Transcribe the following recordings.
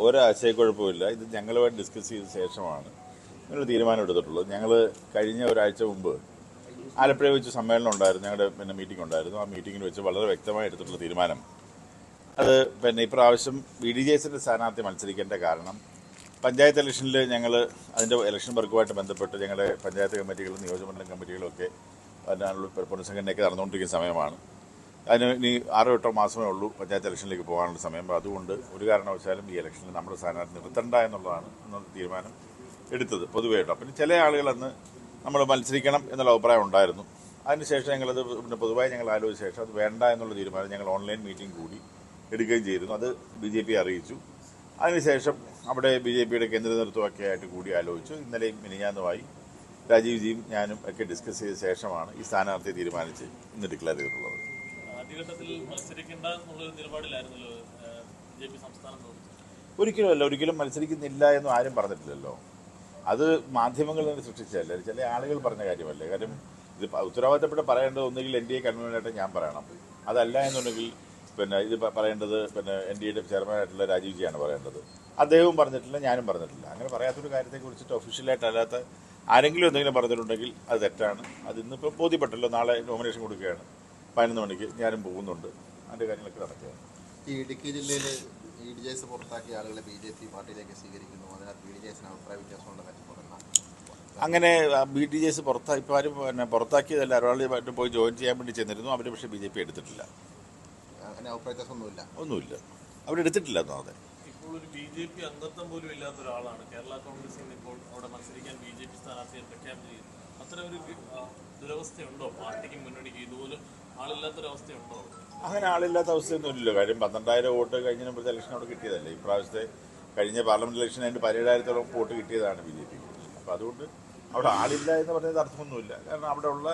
ഒരാശയക്കുഴപ്പമില്ല. ഇത് ഞങ്ങളുമായിട്ട് ഡിസ്കസ് ചെയ്ത ശേഷമാണ് ഞങ്ങൾ തീരുമാനം എടുത്തിട്ടുള്ളത്. ഞങ്ങൾ കഴിഞ്ഞ ഒരാഴ്ച മുമ്പ് ആലപ്പുഴ വെച്ച് സമ്മേളനം ഉണ്ടായിരുന്നു, ഞങ്ങളുടെ മീറ്റിംഗ് ഉണ്ടായിരുന്നു. ആ മീറ്റിങ്ങിൽ വെച്ച് വളരെ വ്യക്തമായി എടുത്തിട്ടുള്ള തീരുമാനം അത് ഇപ്രാവശ്യം BDJസിൻ്റെ സ്ഥാനാർത്ഥി മത്സരിക്കേണ്ട കാരണം പഞ്ചായത്ത് ഇലക്ഷനിൽ ഞങ്ങൾ അതിൻ്റെ ഇലക്ഷൻ വർക്കുമായിട്ട് ബന്ധപ്പെട്ട് ഞങ്ങളുടെ പഞ്ചായത്ത് കമ്മിറ്റികളും നിയോജകമണ്ഡലം കമ്മിറ്റികളും ഒക്കെ അതിനുള്ള പുനഃസംഘടനയൊക്കെ നടന്നുകൊണ്ടിരിക്കുന്ന സമയമാണ്. അതിന് ഇനി 6-8 മാസമേ ഉള്ളൂ പഞ്ചായത്ത് ഇലക്ഷനിലേക്ക് പോകാനുള്ള സമയം. അപ്പോൾ അതുകൊണ്ട് ഒരു കാരണവശാലും ഈ ഇലക്ഷനിൽ നമ്മുടെ സ്ഥാനാർത്ഥി നിർത്തണ്ട എന്നുള്ളതാണ് അന്നത്തെ തീരുമാനം എടുത്തത് പൊതുവായിട്ട്. പിന്നെ ചില ആളുകൾ അന്ന് നമ്മൾ മത്സരിക്കണം എന്നുള്ള അഭിപ്രായം ഉണ്ടായിരുന്നു. അതിനുശേഷം ഞങ്ങളത് പൊതുവായി ഞങ്ങൾ ആലോചിച്ച ശേഷം അത് വേണ്ട എന്നുള്ള തീരുമാനം ഞങ്ങൾ ഓൺലൈൻ മീറ്റിംഗ് കൂടി എടുക്കുകയും ചെയ്തിരുന്നു. അത് BJP അറിയിച്ചു. അതിനുശേഷം അവിടെ BJPയുടെ കേന്ദ്ര നേതൃത്വമൊക്കെ ആയിട്ട് കൂടി ആലോചിച്ചു. ഇന്നലെയും മിനിഞ്ഞാന്നുമായി രാജീവ് ജിയും ഞാനും ഒക്കെ ഡിസ്കസ് ചെയ്ത ശേഷമാണ് ഈ സ്ഥാനാർത്ഥിയെ തീരുമാനിച്ച് ഇന്ന് ഡിക്ലെയർ ചെയ്തിട്ടുള്ളത്. ഒരിക്കലും മത്സരിക്കുന്നില്ല എന്നും ആരും പറഞ്ഞിട്ടില്ലല്ലോ. അത് മാധ്യമങ്ങൾ തന്നെ സൃഷ്ടിച്ചതല്ലേ, ചില ആളുകൾ പറഞ്ഞ കാര്യമല്ലേ. കാര്യം ഇത് ഉത്തരവാദിത്തപ്പെട്ട് പറയേണ്ടത് ഒന്നുകിൽ NDA കൺവീനറായിട്ട് ഞാൻ പറയണം, അതല്ല എന്നുണ്ടെങ്കിൽ ഇത് പറയേണ്ടത് NDAയുടെ ചെയർമാനായിട്ടുള്ള രാജീവ് ജിയാണ് പറയേണ്ടത്. അദ്ദേഹവും പറഞ്ഞിട്ടില്ല, ഞാനും പറഞ്ഞിട്ടില്ല. അങ്ങനെ പറയാത്തൊരു കാര്യത്തെക്കുറിച്ചിട്ട് ഒഫീഷ്യലായിട്ടല്ലാത്ത ആരെങ്കിലും എന്തെങ്കിലും പറഞ്ഞിട്ടുണ്ടെങ്കിൽ അത് തെറ്റാണ്. അത് ഇന്നിപ്പോൾ ബോധ്യപ്പെട്ടല്ലോ. നാളെ നോമിനേഷൻ കൊടുക്കുകയാണ് 11 മണിക്ക്. ഞാനും പോകുന്നുണ്ട്. അതിൻ്റെ കാര്യങ്ങളൊക്കെ നടക്കുകയാണ്. ഈ ഇടുക്കി ജില്ലയിൽ BDJs പുറത്താക്കിയ ആളുകളെ BJP പാർട്ടിയിലേക്ക് സ്വീകരിക്കുന്നു. അതിനകത്ത് BDJസിന് അഭിപ്രായ വ്യത്യാസമുണ്ടെന്ന് അങ്ങനെ BDJs ഇപ്പോൾ ആരും പുറത്താക്കിയതല്ല. ഒരാളുമായിട്ട് പോയി ജോയിൻ ചെയ്യാൻ വേണ്ടി ചെന്നിരുന്നു. അവർ പക്ഷേ BJP എടുത്തിട്ടില്ല. അങ്ങനെ അഭിപ്രായ വ്യത്യാസമൊന്നുമില്ല. അവരെടുത്തിട്ടില്ല. അതെ, ഇപ്പോൾ ഒരു BJP അംഗത്വം പോലും ഇല്ലാത്ത ഒരാളാണ് കേരള കോൺഗ്രസിൽ നിന്ന് ഇപ്പോൾ അവിടെ മത്സരിക്കാൻ BJP സ്ഥാനാർത്ഥിയെ പ്രഖ്യാപിച്ചിരിക്കുന്നത്. അത്തരം ഒരു ദുരവസ്ഥയുണ്ടോ പാർട്ടിക്ക്, മുന്നണിക്ക്? ഇതുപോലെ ആളില്ലാത്തൊരവസ്ഥയുണ്ടോ? അങ്ങനെ ആളില്ലാത്ത അവസ്ഥയൊന്നുമില്ലല്ലോ. കാര്യം 12,000 വോട്ട് കഴിഞ്ഞ മുമ്പത്തെ ഇലക്ഷൻ അവിടെ കിട്ടിയതല്ലേ. ഇപ്രാവശ്യത്തെ കഴിഞ്ഞ പാർലമെന്റ് ഇലക്ഷൻ അതിൻ്റെ 17,000-ഓളം വോട്ട് കിട്ടിയതാണ് BJP. അപ്പോൾ അതുകൊണ്ട് അവിടെ ആളില്ല എന്ന് പറയുന്നത് അർത്ഥമൊന്നുമില്ല. കാരണം അവിടെ ഉള്ള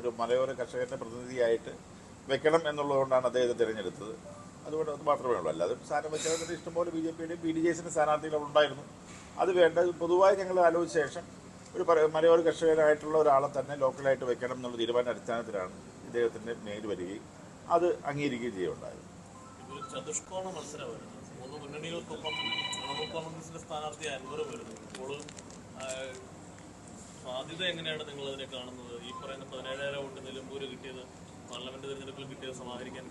ഒരു മലയോര കർഷകരുടെ പ്രതിനിധിയായിട്ട് വെക്കണം എന്നുള്ളതുകൊണ്ടാണ് അദ്ദേഹത്തെ തിരഞ്ഞെടുത്തത്. അതുകൊണ്ട് അത് മാത്രമേ ഉള്ളൂ. അല്ലാതെ സ്ഥാനം വെച്ചാൽ ഇഷ്ടംപോലെ BJPയുടെയും BDJസിൻ്റെ സ്ഥാനാർത്ഥികൾ ഉണ്ടായിരുന്നു. അത് വേണ്ട പൊതുവായി ഞങ്ങൾ ആലോചിച്ച ശേഷം ഒരു മലയോര കർഷകരായിട്ടുള്ള ഒരാളെ തന്നെ ലോക്കലായിട്ട് വെക്കണം എന്നുള്ള തീരുമാന അടിസ്ഥാനത്തിലാണ് ഇദ്ദേഹത്തിൻ്റെ മേല് വരികയും അത് അംഗീകരിക്കുകയും ചെയ്യുകയുണ്ടായത്. ചതുഷ്കോണ മത്സരമായിരുന്നു. 3 മുന്നണികൾക്കൊപ്പം കോൺഗ്രസിന്റെ സ്ഥാനാർത്ഥി അൻവർ വരുന്നു. ഇപ്പോൾ സാധ്യത എങ്ങനെയാണ് നിങ്ങൾ അതിനെ കാണുന്നത്? ഈ പറയുന്ന 17,000 വോട്ട് നിലമ്പൂര് കിട്ടിയത്, പാർലമെന്റ് തെരഞ്ഞെടുപ്പിൽ കിട്ടിയത് സമാഹരിക്കാൻ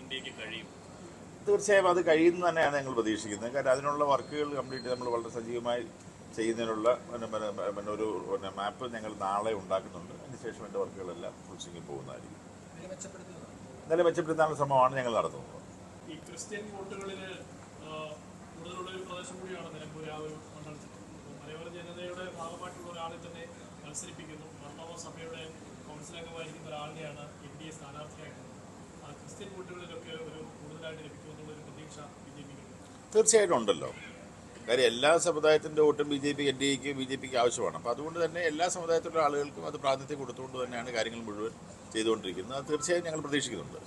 NDAക്ക് കഴിയും? തീർച്ചയായും അത് കഴിയുന്നു തന്നെയാണ് ഞങ്ങൾ പ്രതീക്ഷിക്കുന്നത്. കാരണം അതിനുള്ള വർക്കുകൾ കംപ്ലീറ്റ് നമ്മൾ വളരെ സജീവമായി ചെയ്യുന്നതിനുള്ള ഒരു മാപ്പ് ഞങ്ങൾ നാളെ ഉണ്ടാക്കുന്നുണ്ട്. അതിനുശേഷം എൻ്റെ വർക്കുകളെല്ലാം ഫുൾ സ്വിങ്ങിൽ പോകുന്നതായിരിക്കും. നില മെച്ചപ്പെടുത്താനുള്ള ശ്രമമാണ് ഞങ്ങൾ നടത്തുന്നത്. ഈ ക്രിസ്ത്യൻ വോട്ടുകളിൽ കൂടുതലുള്ള ഒരു പ്രദേശം കൂടിയാണ് നിലമ്പൂർ. ആ ഒരു മണ്ഡലത്തിൽ മലയോര ജനതയുടെ ഭാഗമായിട്ടുള്ള ഒരാളെ തന്നെ മത്സരിപ്പിക്കുന്നു. മർമ്മ സഭയുടെ കൗൺസിലംഗമായിരിക്കുന്ന ഒരാളിനെയാണ് NDA സ്ഥാനാർത്ഥിയാക്കുന്നത്. ആ ക്രിസ്ത്യൻ വോട്ടുകളിലൊക്കെ ഒരു കൂടുതലായിട്ട് ലഭിക്കുമെന്നുള്ളൊരു പ്രതീക്ഷ BJPക്ക് തീർച്ചയായിട്ടും ഉണ്ടല്ലോ. കാര്യം എല്ലാ സമുദായത്തിൻ്റെ വോട്ടും BJPക്ക് ആവശ്യമാണ്. അപ്പോൾ അതുകൊണ്ട് തന്നെ എല്ലാ സമുദായത്തിലുള്ള ആളുകൾക്കും അത് പ്രാതിനിധ്യം കൊടുത്തുകൊണ്ട് തന്നെയാണ് കാര്യങ്ങൾ മുഴുവൻ ചെയ്തുകൊണ്ടിരിക്കുന്നത്. അത് തീർച്ചയായും ഞങ്ങൾ പ്രതീക്ഷിക്കുന്നുണ്ട്.